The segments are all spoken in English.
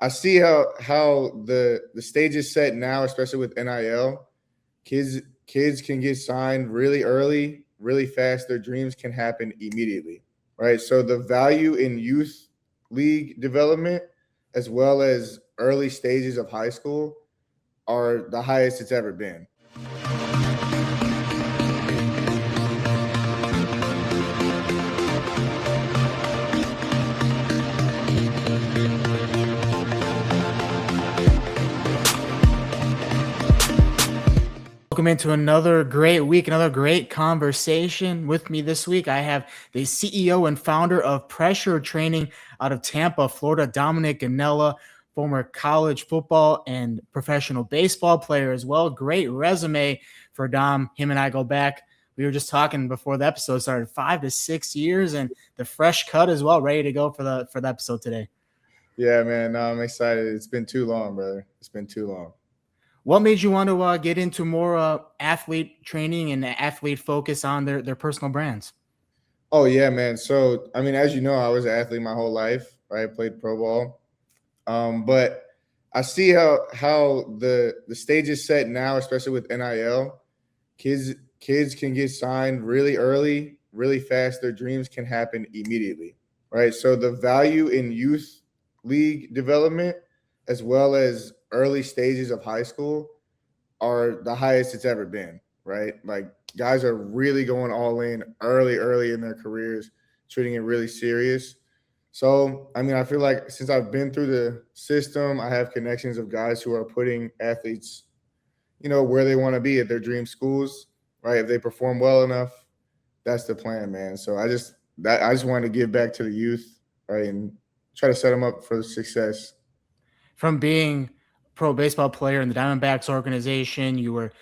I see how the stage is set now, especially with NIL. Kids can get signed really early, really fast. Their dreams can happen immediately, right? So the value in youth league development, as well as early stages of high school, are the highest it's ever been. Welcome into another great week, another great conversation. With me this week, I have the CEO and founder of Pressure Training out of Tampa, Florida, Dominic Gonnella, former college football and professional baseball player as well. Great resume for Dom. Him and I go back. We were just talking before the episode started, 5 to 6 years, and the fresh cut as well, ready to go for the episode today. Yeah, man, no, I'm excited. It's been too long, brother. It's been too long. What made you want to get into more athlete training and athlete focus on their personal brands? Oh yeah, man. So I mean, as you know, I was an athlete my whole life, right? I played pro ball. But I see how the stage is set now, especially with NIL. Kids can get signed really early, really fast. Their dreams can happen immediately, right? So the value in youth league development, as well as early stages of high school, are the highest it's ever been, right? Like guys are really going all in early in their careers, treating it really serious. So, I mean, I feel like since I've been through the system, I have connections of guys who are putting athletes, where they want to be at their dream schools, right? If they perform well enough, that's the plan, man. So I just wanted to give back to the youth, right, and try to set them up for success. From being pro baseball player in the Diamondbacks organization, you were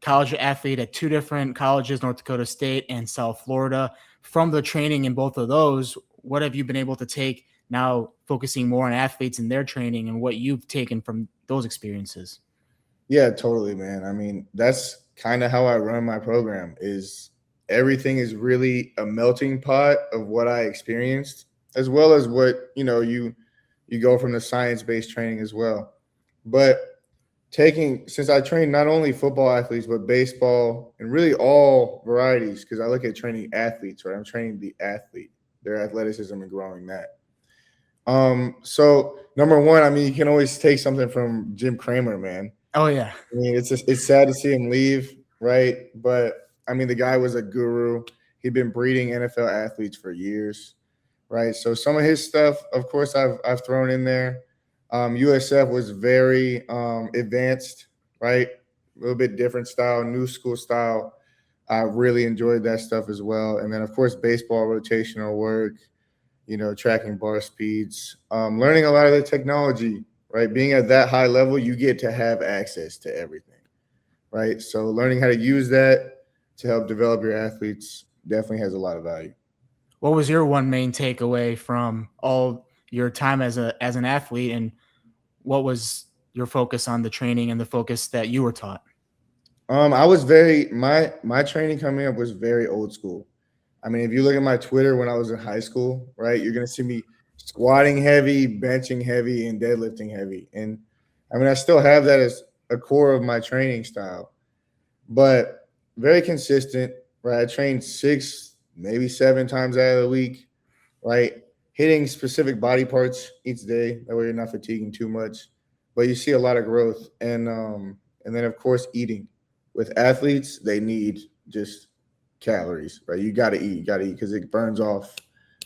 college athlete at 2 different colleges, North Dakota State and South Florida. From the training in both of those, what have you been able to take now, focusing more on athletes and their training, and what you've taken from those experiences? Yeah, totally, man. I mean, that's kind of how I run my program. Is everything is really a melting pot of what I experienced, as well as what you go from the science-based training as well. But since I train not only football athletes but baseball and really all varieties, because I look at training athletes, right? I'm training the athlete, their athleticism, and growing that. So number one, I mean, you can always take something from Jim Cramer, man. Oh yeah. I mean, it's sad to see him leave, right? But I mean, the guy was a guru. He'd been breeding NFL athletes for years, right? So some of his stuff, of course, I've thrown in there. USF was very advanced, right? A little bit different style, new school style. I really enjoyed that stuff as well. And then, of course, baseball rotational work, tracking bar speeds, learning a lot of the technology, right? Being at that high level, you get to have access to everything, right? So learning how to use that to help develop your athletes definitely has a lot of value. What was your one main takeaway from all your time as an athlete, and what was your focus on the training and the focus that you were taught? I was my training coming up was very old school. I mean, if you look at my Twitter when I was in high school, right, you're gonna see me squatting heavy, benching heavy, and deadlifting heavy. And I mean, I still have that as a core of my training style, but very consistent, right? I train 6, maybe 7 times out of the week, right? Hitting specific body parts each day. That way you're not fatiguing too much. But you see a lot of growth. And then of course eating. With athletes, they need just calories, right? You gotta eat, because it burns off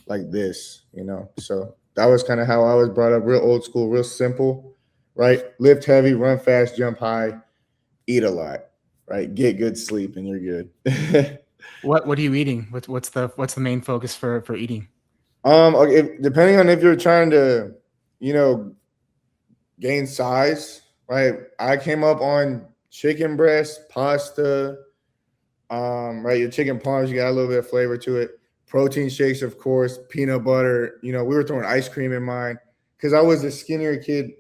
like this, So that was kind of how I was brought up, real old school, real simple, right? Lift heavy, run fast, jump high, eat a lot, right? Get good sleep, and you're good. What are you eating? What's the main focus for eating? Okay, depending on if you're trying to, gain size, right? I came up on chicken breast, pasta, right? Your chicken parms, you got a little bit of flavor to it. Protein shakes, of course, peanut butter. We were throwing ice cream in mine because I was a skinnier kid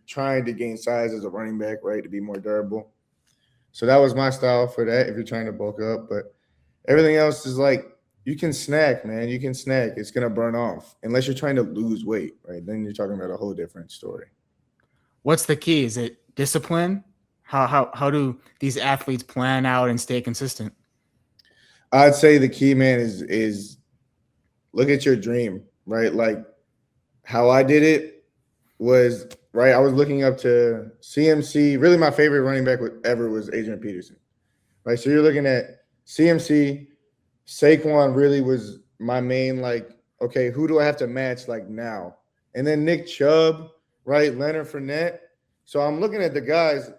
trying to gain size as a running back, right, to be more durable. So that was my style for that if you're trying to bulk up. But everything else is like You can snack, man. You can snack. It's gonna burn off unless you're trying to lose weight, right? Then you're talking about a whole different story. What's the key? Is it discipline? How do these athletes plan out and stay consistent? I'd say the key, man, is look at your dream, right? Like how I did it was right. I was looking up to CMC. Really, my favorite running back ever was Adrian Peterson, right? So you're looking at CMC. Saquon really was my main, like, okay, who do I have to match like now? And then Nick Chubb, right? Leonard Fournette. So I'm looking at the guys,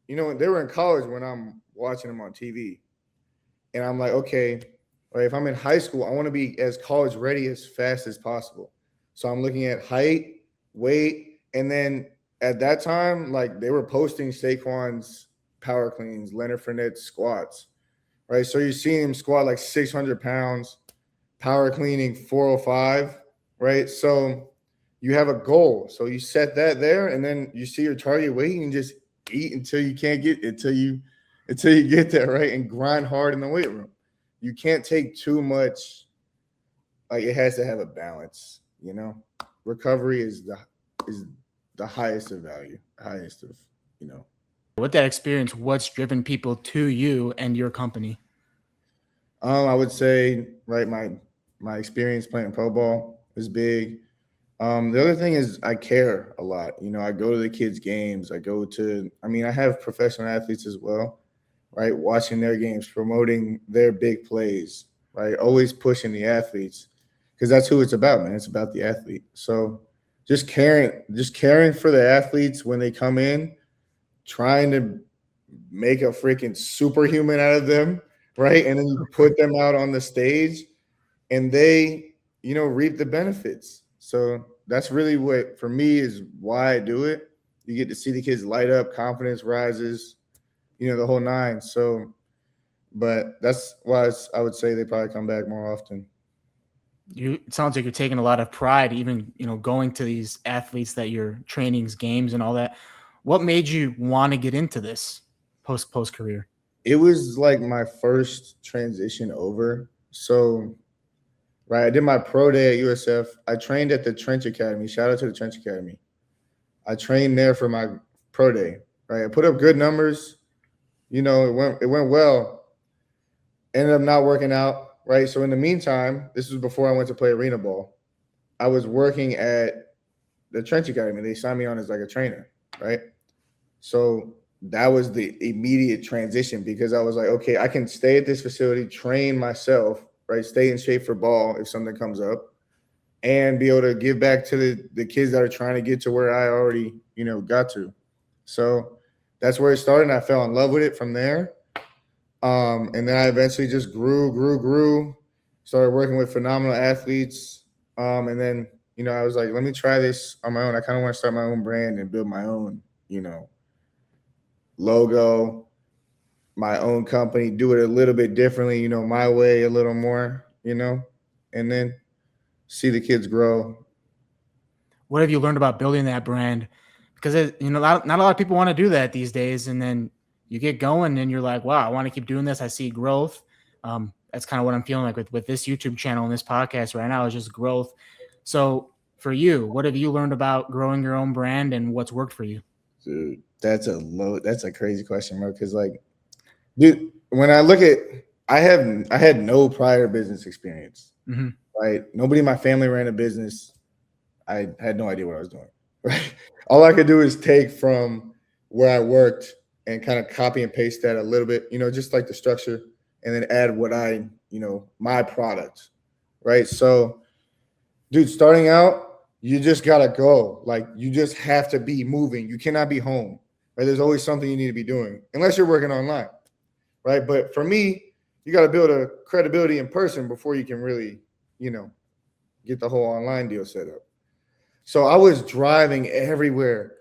they were in college when I'm watching them on TV. And I'm like, okay, right, if I'm in high school, I want to be as college ready as fast as possible. So I'm looking at height, weight, and then at that time, like they were posting Saquon's power cleans, Leonard Fournette's squats, right? So you're seeing him squat like 600 pounds, power cleaning 405, right? So you have a goal. So you set that there, and then you see your target weight and just eat until you can't get until you get there, right? And grind hard in the weight room. You can't take too much. Like it has to have a balance, Recovery is the highest of value, highest of, With that experience, what's driven people to you and your company? I would say, right, my experience playing pro ball is big. The other thing is I care a lot. I go to the kids' games. I have professional athletes as well, right? Watching their games, promoting their big plays, right? Always pushing the athletes because that's who it's about, man. It's about the athlete. So just caring for the athletes when they come in, trying to make a freaking superhuman out of them, right? And then you put them out on the stage and they, reap the benefits. So that's really what, for me, is why I do it. You get to see the kids light up, confidence rises, the whole nine. So, but that's why I would say they probably come back more often. It sounds like you're taking a lot of pride, even, going to these athletes that you're trainings, games and all that. What made you want to get into this post career? It was like my first transition over. So, right, I did my pro day at USF. I trained at the Trench Academy. Shout out to the Trench Academy. I trained there for my pro day. Right, I put up good numbers. It went well. Ended up not working out. Right. So in the meantime, this was before I went to play arena ball. I was working at the Trench Academy. They signed me on as like a trainer. Right. So that was the immediate transition because I was like, okay, I can stay at this facility, train myself, right? Stay in shape for ball if something comes up and be able to give back to the kids that are trying to get to where I already, got to. So that's where it started. And I fell in love with it from there. And then I eventually just grew, started working with phenomenal athletes. And then, I was like, let me try this on my own. I kind of want to start my own brand and build my own, logo, my own company, do it a little bit differently, my way a little more, and then see the kids grow. What have you learned about building that brand? Because, not a lot of people want to do that these days. And then you get going and you're like, wow, I want to keep doing this. I see growth. That's kind of what I'm feeling like with this YouTube channel and this podcast right now is just growth. So for you, what have you learned about growing your own brand and what's worked for you? Dude, that's a crazy question, bro. Because dude, when I look at, I had no prior business experience, right? Nobody in my family ran a business. I had no idea what I was doing, right? All I could do is take from where I worked and kind of copy and paste that a little bit, just like the structure, and then add what my product, right? So, dude, starting out, you just gotta go. Like you just have to be moving. You cannot be home. Right? There's always something you need to be doing, unless you're working online, right? But for me, you got to build a credibility in person before you can really, get the whole online deal set up. So I was driving everywhere,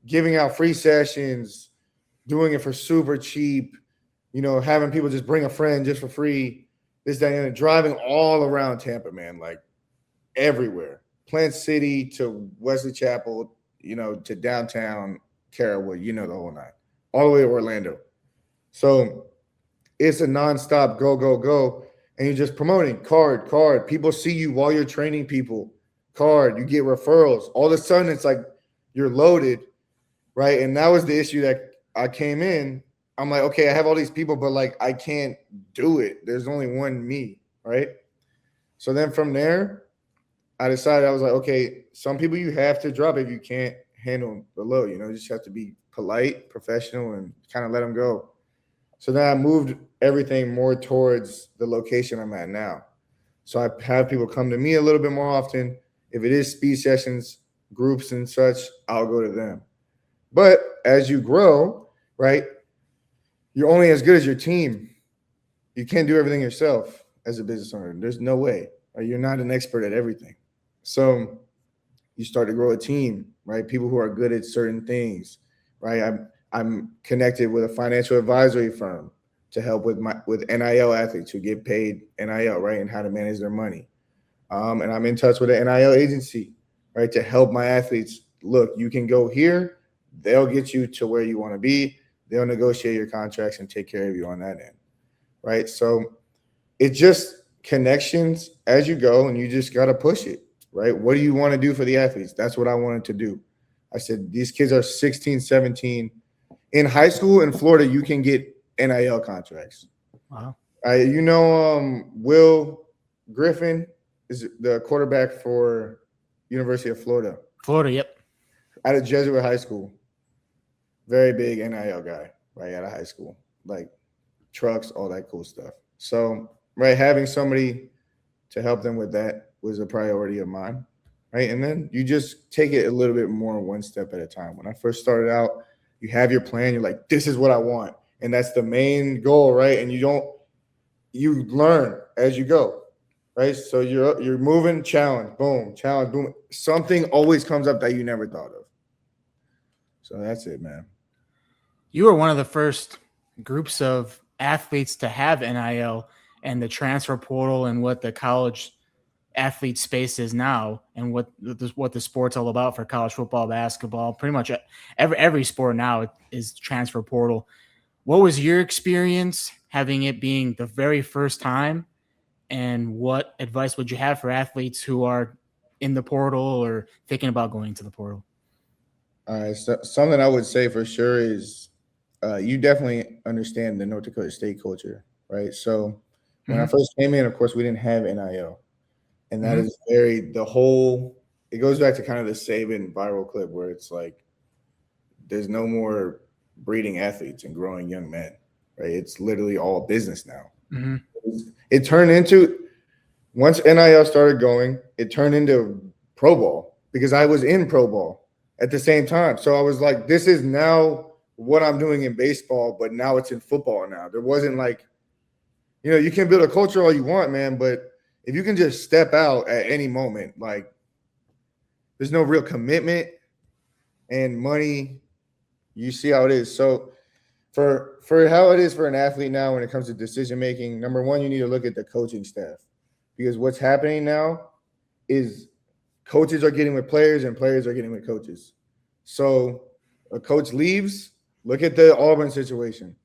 giving out free sessions, doing it for super cheap, having people just bring a friend just for free, this, that, and driving all around Tampa, man, like everywhere. Plant City to Wesley Chapel, to downtown Carrollwood, the whole nine, all the way to Orlando. So it's a nonstop go, go, go. and you're just promoting card. People see you while you're training people. Card, you get referrals. All of a sudden, it's like you're loaded, right? And that was the issue that I came in. I'm like, okay, I have all these people, but like I can't do it. There's only one me, right? So then from there, I decided I was like, okay, some people you have to drop if you can't handle the load. You just have to be polite, professional, and kind of let them go. So then I moved everything more towards the location I'm at now. So I have people come to me a little bit more often. If it is speed sessions, groups and such, I'll go to them. But as you grow, right, you're only as good as your team. You can't do everything yourself as a business owner. There's no way. Right? You're not an expert at everything. So you start to grow a team, right? People who are good at certain things, right? I'm connected with a financial advisory firm to help with NIL athletes who get paid NIL, right, and how to manage their money. And I'm in touch with an NIL agency, right, to help my athletes. Look, you can go here. They'll get you to where you want to be. They'll negotiate your contracts and take care of you on that end, right? So it's just connections as you go, and you just got to push it, right? What do you want to do for the athletes? That's what I wanted to do. I said, these kids are 16, 17. In high school in Florida, you can get NIL contracts. Wow. Will Griffin is the quarterback for University of Florida. Florida, yep. Out of Jesuit High School. Very big NIL guy, right, out of high school. Like trucks, all that cool stuff. So, right, having somebody to help them with that was a priority of mine, right? And then you just take it a little bit more one step at a time. When I first started out, you have your plan. You're like, this is what I want. And that's the main goal, right? And you learn as you go, right? So you're moving, challenge, boom. Something always comes up that you never thought of. So that's it, man. You were one of the first groups of athletes to have NIL and the transfer portal and what the college athlete space is now, and what the sport's all about for college football, basketball. Pretty much every sport now is transfer portal. What was your experience having it being the very first time, and what advice would you have for athletes who are in the portal or thinking about going to the portal? All right, so something I would say for sure is you definitely understand the North Dakota State culture, right? So when I first came in, of course, we didn't have NIL. And that is it goes back to kind of the Saban viral clip where it's like, there's no more breeding athletes and growing young men, right? It's literally all business now. Mm-hmm. It turned into, once NIL started going, it turned into pro ball because I was in pro ball at the same time. So I was like, this is now what I'm doing in baseball, but now it's in football now. There wasn't like, you can build a culture all you want, man, but if you can just step out at any moment, like there's no real commitment and money, you see how it is. So for how it is for an athlete now when it comes to decision making, number one, you need to look at the coaching staff, because what's happening now is coaches are getting with players and players are getting with coaches. So a coach leaves, look at the Auburn situation.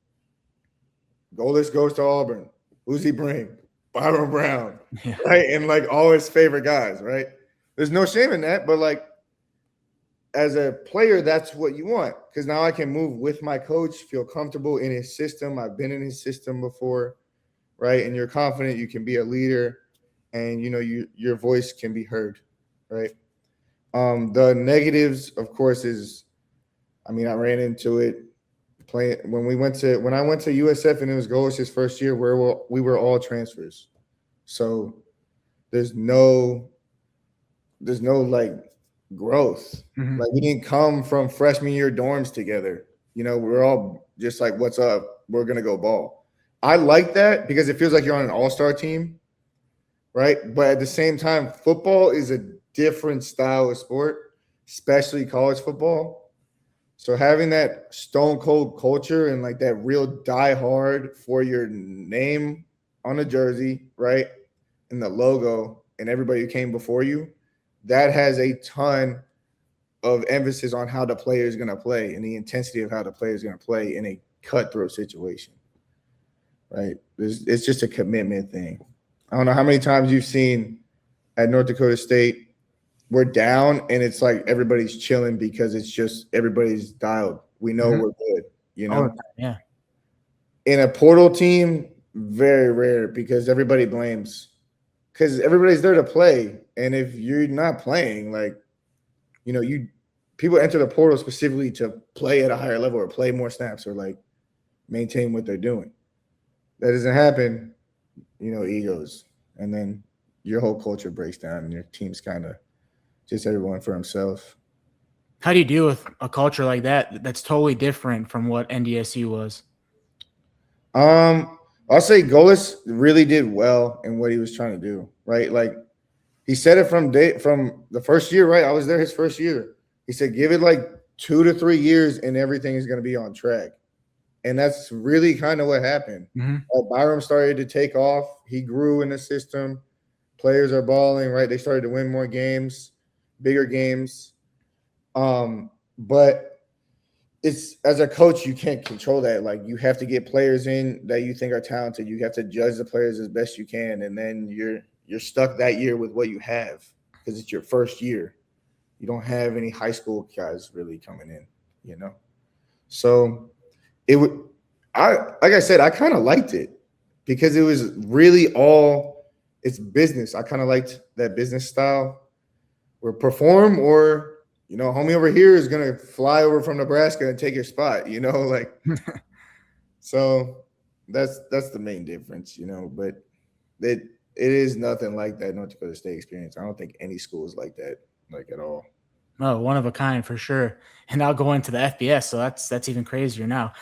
Goldust goes to Auburn. Who's he bring? Byron Brown, right? And like all his favorite guys, right? There's no shame in that, but like as a player, that's what you want, because now I can move with my coach, feel comfortable in his system. I've been in his system before, right? And you're confident you can be a leader, and your voice can be heard, right? The negatives, of course, I ran into it playing when I went to USF and it was Goldust's first year, where we were all transfers. So there's no like growth. Mm-hmm. Like we didn't come from freshman year dorms together. We're all just like, what's up? We're gonna go ball. I like that because it feels like you're on an all-star team, right? But at the same time, football is a different style of sport, especially college football. So having that stone cold culture and like that real die hard for your name on a jersey, right? And the logo and everybody who came before you, that has a ton of emphasis on how the player is going to play and the intensity of how the player is going to play in a cutthroat situation, right? It's just a commitment thing. I don't know how many times you've seen at North Dakota State, we're down and it's like everybody's chilling because it's just everybody's dialed. We know we're good, you All the know? time, yeah. In a portal team, very rare because everybody blames because everybody's there to play. And if you're not playing, like, you know, people enter the portal specifically to play at a higher level or play more snaps or like maintain what they're doing. That doesn't happen, you know, egos. And then your whole culture breaks down and your team's kind of just everyone for himself. How do you deal with a culture like that that's totally different from what NDSU was? I'll say Golis really did well in what he was trying to do, right? Like he said it from the first year, right? I was there his first year. He said, give it like 2 to 3 years and everything is going to be on track. And that's really kind of what happened. Byram started to take off. He grew in the system. Players are balling, right? They started to win more games, bigger games. But it's as a coach, you can't control that. Like you have to get players in that you think are talented. You have to judge the players as best you can, and then you're stuck that year with what you have because it's your first year. You don't have any high school guys really coming in, you know. So it would, like I said, I kind of liked it because it was really all it's business. I kind of liked that business style, or perform, or you know, homie over here is gonna fly over from Nebraska and take your spot, you know, like so that's the main difference, you know. But it is nothing like that North Dakota State experience. I don't think any school is like that, like at all. Oh, one of a kind for sure. And I'll go into the FBS, so that's even crazier now.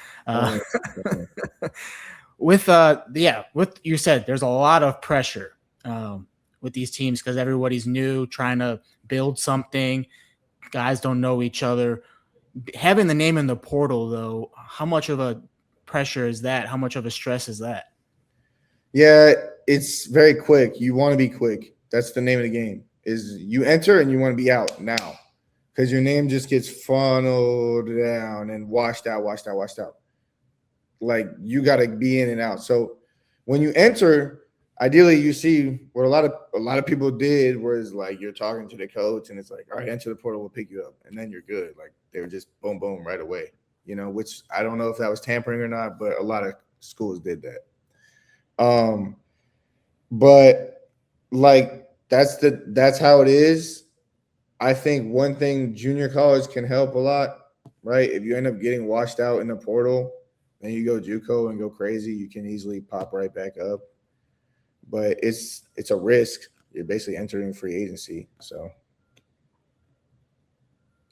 With what you said, there's a lot of pressure with these teams because everybody's new, trying to build something. Guys don't know each other. Having the name in the portal, though, how much of a pressure is that? How much of a stress is that? Yeah, it's very quick. You want to be quick. That's the name of the game. Is you enter and you want to be out now because your name just gets funneled down and washed out. Like you got to be in and out. So when you enter, ideally you see what a lot of people did was like you're talking to the coach and it's like, all right, enter the portal, we'll pick you up, and then you're good. Like they were just boom boom right away, you know, which I don't know if that was tampering or not, but a lot of schools did that. But like that's how it is. I think one thing junior college can help a lot, right? If you end up getting washed out in the portal and you go JUCO and go crazy, you can easily pop right back up. But it's a risk. You're basically entering free agency. So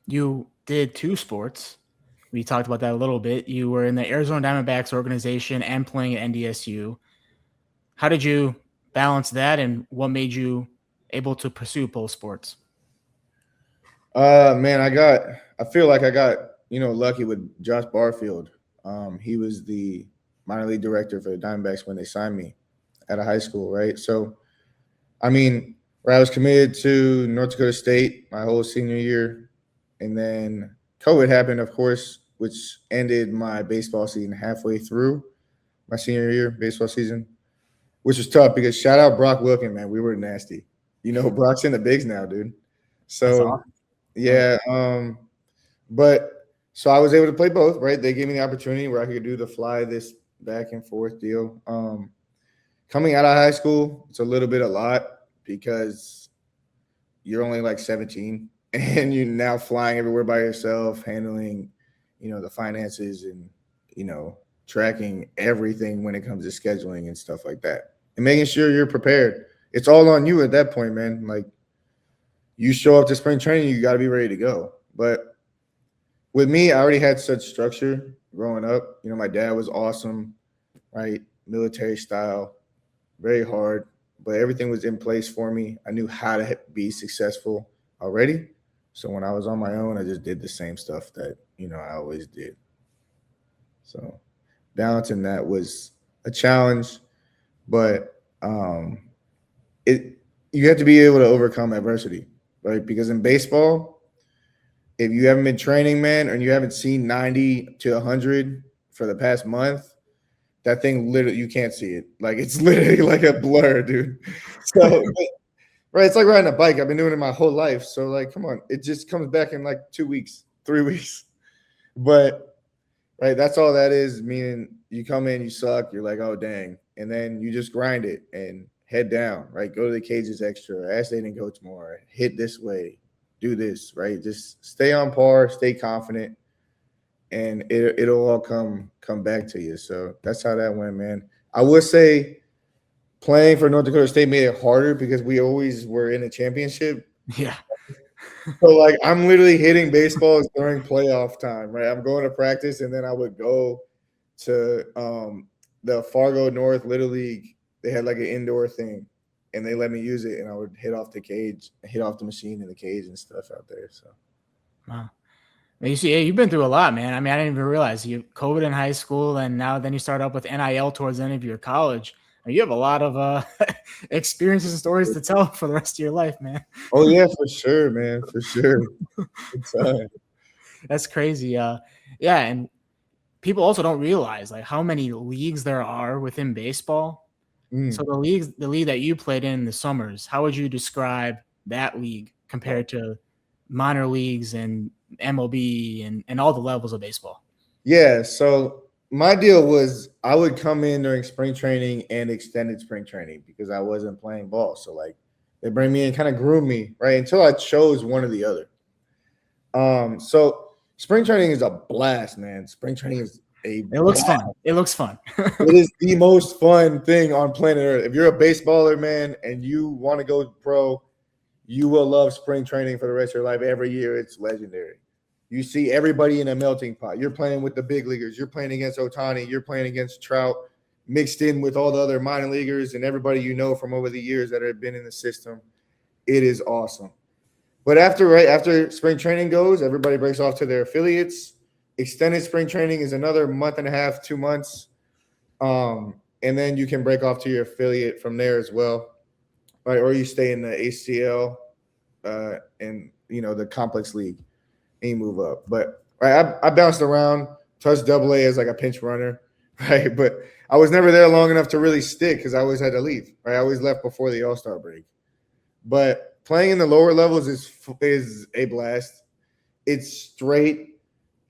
You did 2 sports. We talked about that a little bit. You were in the Arizona Diamondbacks organization and playing at NDSU. How did you balance that, and what made you able to pursue both sports? man, I feel like I got, you know, lucky with Josh Barfield. He was the minor league director for the Diamondbacks when they signed me out of high school, right? So I mean, where I was committed to North Dakota State my whole senior year, and then COVID happened, of course, which ended my baseball season halfway through my senior year baseball season, which was tough because shout out Brock Wilkin, man, we were nasty. You know, Brock's in the bigs now, dude. That's So awesome. yeah, but so I was able to play both, right? They gave me the opportunity where I could do the fly this back and forth deal. Coming out of high school, it's a little bit a lot because you're only like 17 and you're now flying everywhere by yourself, handling, you know, the finances and, you know, tracking everything when it comes to scheduling and stuff like that and making sure you're prepared. It's all on you at that point, man. Like you show up to spring training, you got to be ready to go. But with me, I already had such structure growing up. You know, my dad was awesome, right? Military style, very hard, but everything was in place for me. I knew how to be successful already. So when I was on my own, I just did the same stuff that, you know, I always did. So balancing that was a challenge, but you have to be able to overcome adversity, right? Because in baseball, if you haven't been training, man, and you haven't seen 90 to 100 for the past month, that thing literally, you can't see it. Like, it's literally like a blur, dude. So, right, it's like riding a bike. I've been doing it my whole life. So, like, come on. It just comes back in like 2 weeks, 3 weeks. But, right, that's all that is, meaning you come in, you suck, you're like, oh, dang. And then you just grind it and head down, right? Go to the cages extra, ask the hitting coach more, hit this way, do this, right? Just stay on par, stay confident, and it'll all come back to you. So that's how that went, man. I would say playing for North Dakota State made it harder because we always were in a championship. Yeah. So, like, I'm literally hitting baseballs during playoff time, right? I'm going to practice, and then I would go to the Fargo North Little League. They had like an indoor thing, and they let me use it, and I would hit off the cage, hit off the machine in the cage and stuff out there. So, Wow. You see, you've been through a lot, man. I mean, I didn't even realize you COVID in high school, and then you start up with NIL towards the end of your college. I mean, you have a lot of experiences and stories to tell for the rest of your life, man. oh yeah, for sure, man, for sure. That's crazy. Yeah, and people also don't realize like how many leagues there are within baseball. So the league that you played in the summers, how would you describe that league compared to minor leagues and MLB and all the levels of baseball? Yeah, so my deal was I would come in during spring training and extended spring training because I wasn't playing ball. So, like, they bring me in, kind of groom me, right, until I chose one or the other. So spring training is a blast, man. Spring training is it looks fun. It looks fun. It is the most fun thing on planet Earth. If you're a baseballer, man, and you want to go pro, you will love spring training for the rest of your life. Every year, it's legendary. You see everybody in a melting pot. You're playing with the big leaguers. You're playing against Ohtani. You're playing against Trout, mixed in with all the other minor leaguers and everybody you know from over the years that have been in the system. It is awesome. But after spring training goes, everybody breaks off to their affiliates. Extended spring training is another month and a half, 2 months. And then you can break off to your affiliate from there as well. Right, or you stay in the ACL and, the complex league and you move up. But right, I bounced around, touched AA as like a pinch runner, right? But I was never there long enough to really stick because I always had to leave, right? I always left before the All-Star break. But playing in the lower levels is a blast. It's straight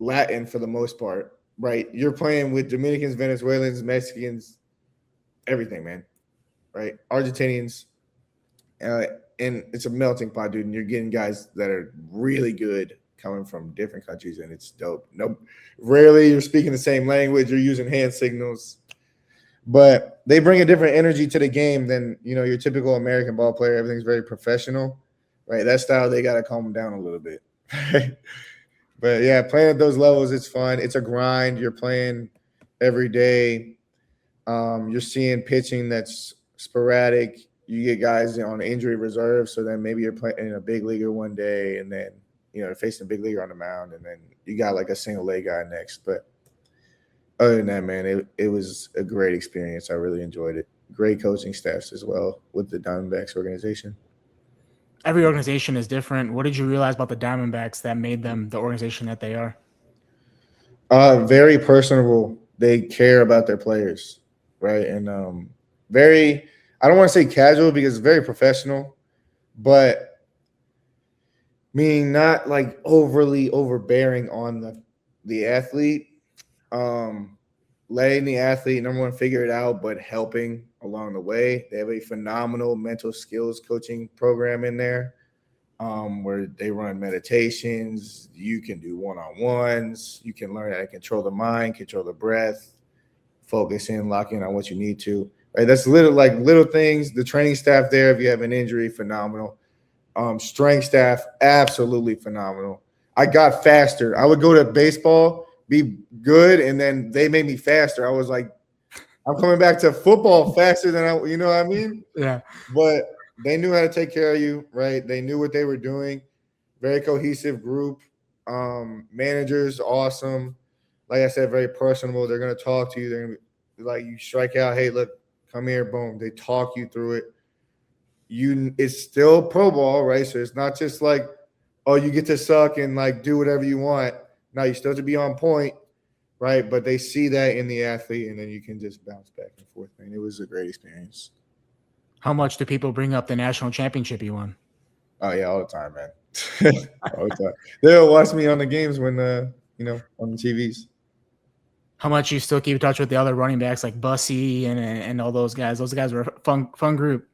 Latin for the most part, right? You're playing with Dominicans, Venezuelans, Mexicans, everything, man, right? Argentinians, and it's a melting pot, dude. And you're getting guys that are really good coming from different countries, and it's dope. Rarely you're speaking the same language. You're using hand signals, but they bring a different energy to the game than your typical American ball player. Everything's very professional, right? That style they got to calm down a little bit. But yeah, playing at those levels, it's fun. It's a grind. You're playing every day. You're seeing pitching that's sporadic. You get guys on injury reserve, so then maybe you're playing in a big leaguer one day, and then facing a big leaguer on the mound, and then you got like a single leg guy next. But other than that, man, it was a great experience. I really enjoyed it. Great coaching staffs as well with the Diamondbacks organization. Every organization is different. What did you realize about the Diamondbacks that made them the organization that they are? Very personable. They care about their players, right? And very, I don't want to say casual because it's very professional, but meaning not like overly overbearing on the athlete. Letting the athlete, number one, figure it out, but helping along the way. They have a phenomenal mental skills coaching program in there where they run meditations. You can do one-on-ones. You can learn how to control the mind, control the breath, focus in, lock in on what you need to. Right? That's little things. The training staff there, if you have an injury, phenomenal. Strength staff, absolutely phenomenal. I got faster. I would go to baseball, be good, and then they made me faster. I was like, I'm coming back to football faster than you know what I mean? Yeah. But they knew how to take care of you, right? They knew what they were doing. Very cohesive group. Managers, awesome. Like I said, very personable. They're going to talk to you. They're going to be like, you strike out. Hey, look, come here. Boom. They talk you through it. It's still pro ball, right? So it's not just like, oh, you get to suck and like do whatever you want. No, you still have to be on point, right? But they see that in the athlete, and then you can just bounce back and forth, man. It was a great experience. How much do people bring up the national championship you won? Oh yeah, all the time, man. All the time. They'll watch me on the games when on the TVs. How much you still keep in touch with the other running backs like Bussy and all those guys? Those guys were a fun group.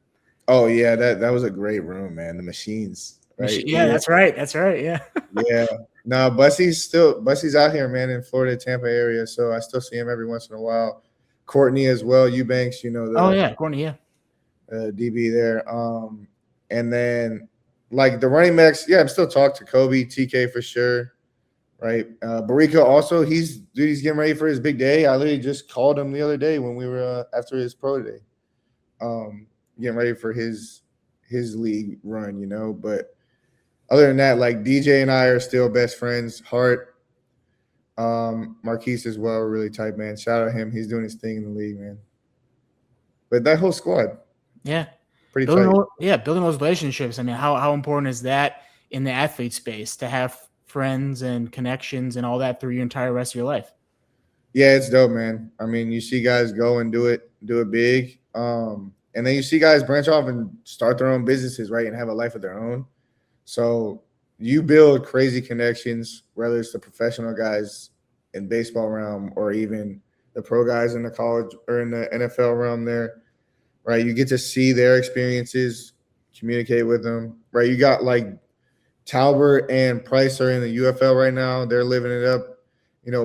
Oh yeah, that was a great room, man. The machines, right? Yeah, that's right. That's right. Yeah. Yeah. No, Bussy's out here, man, in Florida, Tampa area. So I still see him every once in a while. Courtney as well, Eubanks, Courtney, yeah. DB there. And then like the running backs, yeah, I'm still talking to Kobe, TK for sure. Right. Barika also, he's getting ready for his big day. I literally just called him the other day when we were after his pro day. Getting ready for his league run, but other than that, like DJ and I are still best friends. Hart, Marquise as well, are really tight, man. Shout out him. He's doing his thing in the league, man. But that whole squad. Yeah. Pretty tight. Building those relationships. I mean, how important is that in the athlete space to have friends and connections and all that through your entire rest of your life? Yeah, it's dope, man. I mean, you see guys go and do it big. And then you see guys branch off and start their own businesses, right, and have a life of their own. So you build crazy connections, whether it's the professional guys in baseball realm or even the pro guys in the college or in the NFL realm there, right? You get to see their experiences, communicate with them, right? You got like Talbert and Price are in the UFL right now. They're living it up,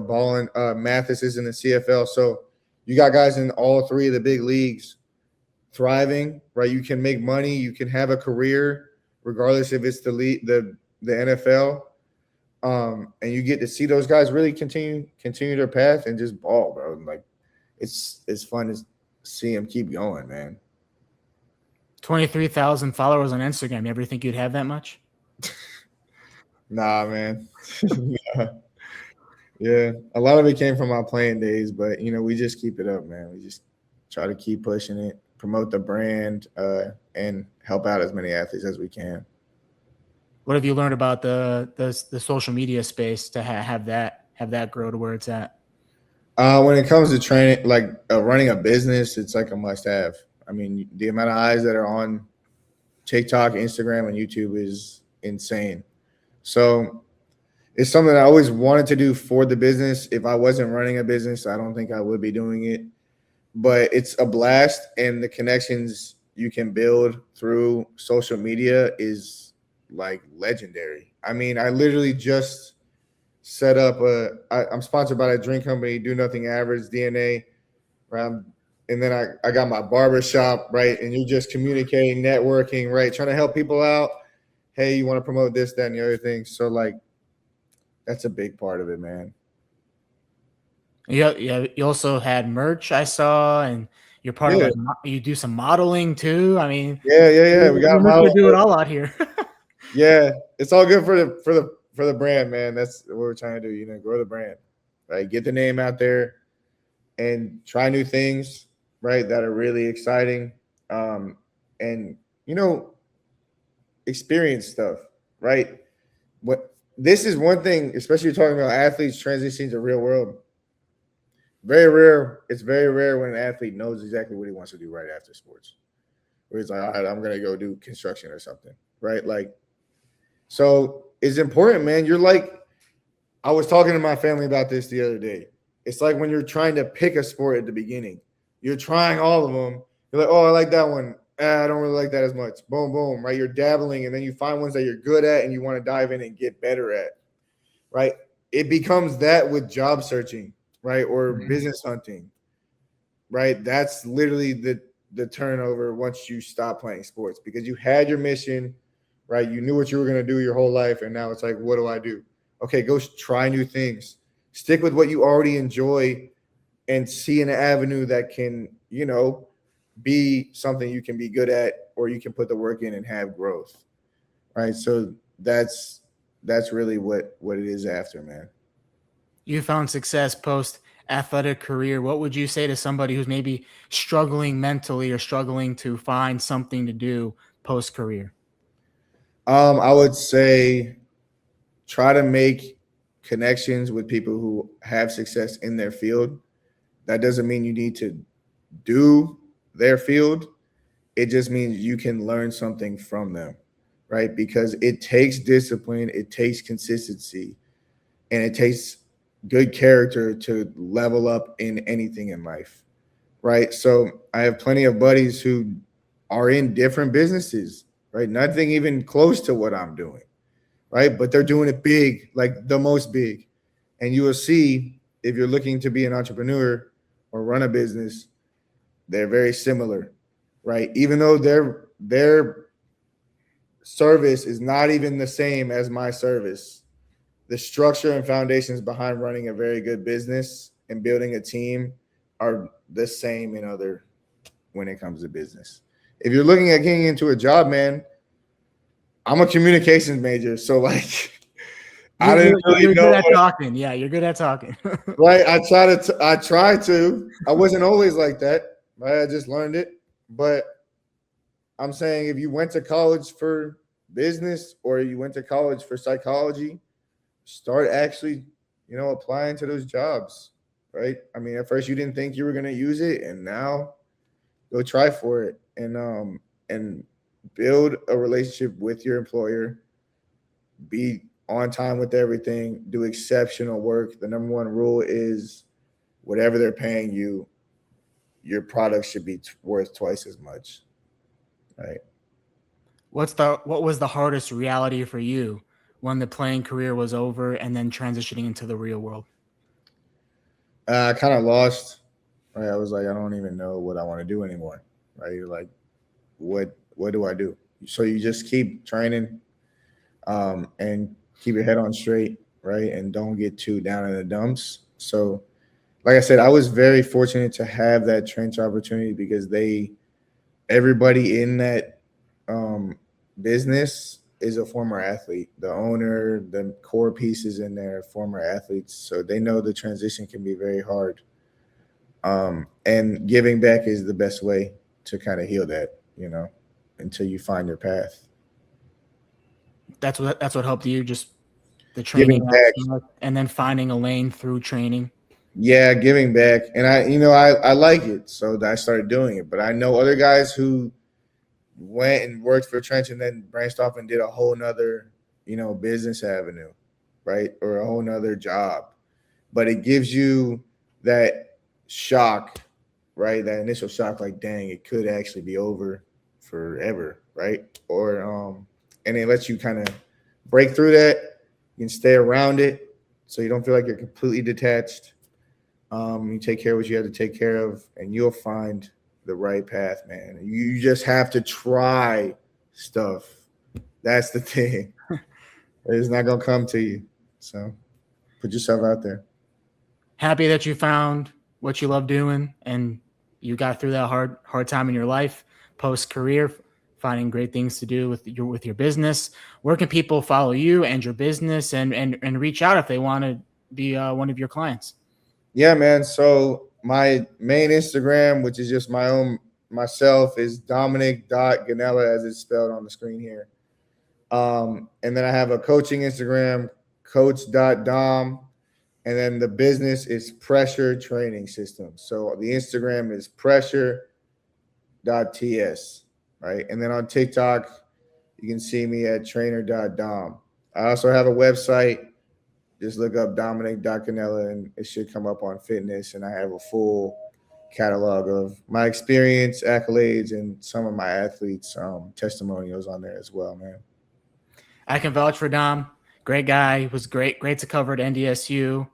balling. Mathis is in the CFL. So you got guys in all three of the big leagues thriving, right? You can make money. You can have a career, regardless if it's the NFL. And you get to see those guys really continue their path and just ball, bro. Like it's fun to see them keep going, man. 23,000 followers on Instagram. You ever think you'd have that much? Nah, man. Nah. Yeah, a lot of it came from my playing days, but we just keep it up, man. We just try to keep pushing it, promote the brand, and help out as many athletes as we can. What have you learned about the social media space to have that grow to where it's at? When it comes to training, like running a business, it's like a must-have. I mean, the amount of eyes that are on TikTok, Instagram, and YouTube is insane. So it's something I always wanted to do for the business. If I wasn't running a business, I don't think I would be doing it. But it's a blast, and the connections you can build through social media is like legendary. I mean, I literally just set up I'm sponsored by a drink company, Do Nothing Average, DNA, right? And then I got my barber shop, right? And you're just communicating, networking, right? Trying to help people out. Hey, you want to promote this, that, and the other thing. So like, that's a big part of it, man. Yeah. You also had merch I saw, and you're part of you do some modeling too. I mean, yeah. We got to do it all out here. Yeah, it's all good for the brand, man. That's what we're trying to do. Grow the brand, right? Get the name out there, and try new things, right? That are really exciting, and experience stuff, right? This is one thing, especially talking about athletes transitioning to real world. Very rare. It's very rare when an athlete knows exactly what he wants to do right after sports. Where he's like, all right, I'm gonna go do construction or something, right? Like, so it's important, man. You're like, I was talking to my family about this the other day. It's like when you're trying to pick a sport at the beginning, you're trying all of them. You're like, oh, I like that one. I don't really like that as much. Boom, boom, right? You're dabbling, and then you find ones that you're good at and you want to dive in and get better at, right? It becomes that with job searching, right? Or business hunting, right? That's literally the turnover once you stop playing sports, because you had your mission, right? You knew what you were going to do your whole life, and now it's like, what do I do? Okay, go try new things. Stick with what you already enjoy and see an avenue that can, be something you can be good at, or you can put the work in and have growth, right? So that's really what it is after, man. You found success post athletic career. What would you say to somebody who's maybe struggling mentally or struggling to find something to do post career? I would say try to make connections with people who have success in their field. That doesn't mean you need to do their field. It just means you can learn something from them, right? Because it takes discipline, it takes consistency, and it takes good character to level up in anything in life, right? So I have plenty of buddies who are in different businesses, right? Nothing even close to what I'm doing, right? But they're doing it big, like the most big. And you will see if you're looking to be an entrepreneur or run a business, they're very similar, right? Even though their service is not even the same as my service, the structure and foundations behind running a very good business and building a team are the same when it comes to business. If you're looking at getting into a job, man, I'm a communications major, so like I didn't really you're know good at talking. Yeah, you're good at talking. right. I try to. I wasn't always like that, right? I just learned it. But I'm saying if you went to college for business or you went to college for psychology, start actually, applying to those jobs, right? I mean, at first you didn't think you were going to use it, and now go try for it and build a relationship with your employer. Be on time with everything. Do exceptional work. The number one rule is whatever they're paying you, your product should be worth twice as much, right? What was the hardest reality for you when the playing career was over and then transitioning into the real world? I kind of lost. Right, I was like, I don't even know what I want to do anymore. Right, you're like, what do I do? So you just keep training, and keep your head on straight, right, and don't get too down in the dumps. So, like I said, I was very fortunate to have that trench opportunity because everybody in that business is a former athlete. The owner, the core pieces in there, former athletes, so they know the transition can be very hard. And giving back is the best way to kind of heal that, until you find your path. That's what helped you, just the training Giving back, aspect, and then finding a lane through training. yeah, giving back, and I like it, so I started doing it. But I know other guys who went and worked for Trench and then branched off and did a whole nother, business avenue, right, or a whole nother job. But it gives you that shock, right? That initial shock, like, dang, it could actually be over forever, right? Or and it lets you kind of break through that. You can stay around it, so you don't feel like you're completely detached. You take care of what you have to take care of, and you'll find the right path, man. You just have to try stuff. That's the thing. It's not gonna come to you. So put yourself out there. Happy that you found what you love doing and you got through that hard time in your life, post career, finding great things to do with your business. Where can people follow you and your business and reach out if they want to be one of your clients? Yeah, man. So my main Instagram, which is just myself, is Dominic.Gonnella, as it's spelled on the screen here. And then I have a coaching Instagram, coach.dom. And then the business is Pressure Training System. So the Instagram is pressure.ts, right? And then on TikTok, you can see me at trainer.dom. I also have a website. Just look up Dominic.Gonnella and it should come up on fitness. And I have a full catalog of my experience, accolades, and some of my athletes' testimonials on there as well, man. I can vouch for Dom. Great guy. He was great to cover at NDSU.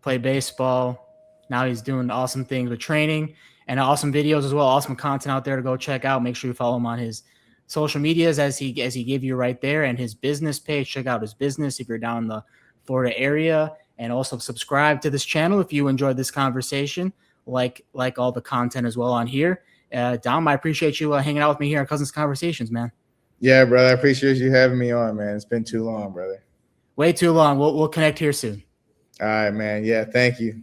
Play baseball. Now he's doing awesome things with training and awesome videos as well. Awesome content out there to go check out. Make sure you follow him on his social medias as he gave you right there, and his business page. Check out his business if you're down in the Florida area, and also subscribe to this channel if you enjoyed this conversation, like all the content as well on here. Dom, I appreciate you hanging out with me here on Cousins Conversations, man. Yeah, brother. I appreciate you having me on, man. It's been too long, brother. Way too long. We'll connect here soon. All right, man. Yeah, thank you.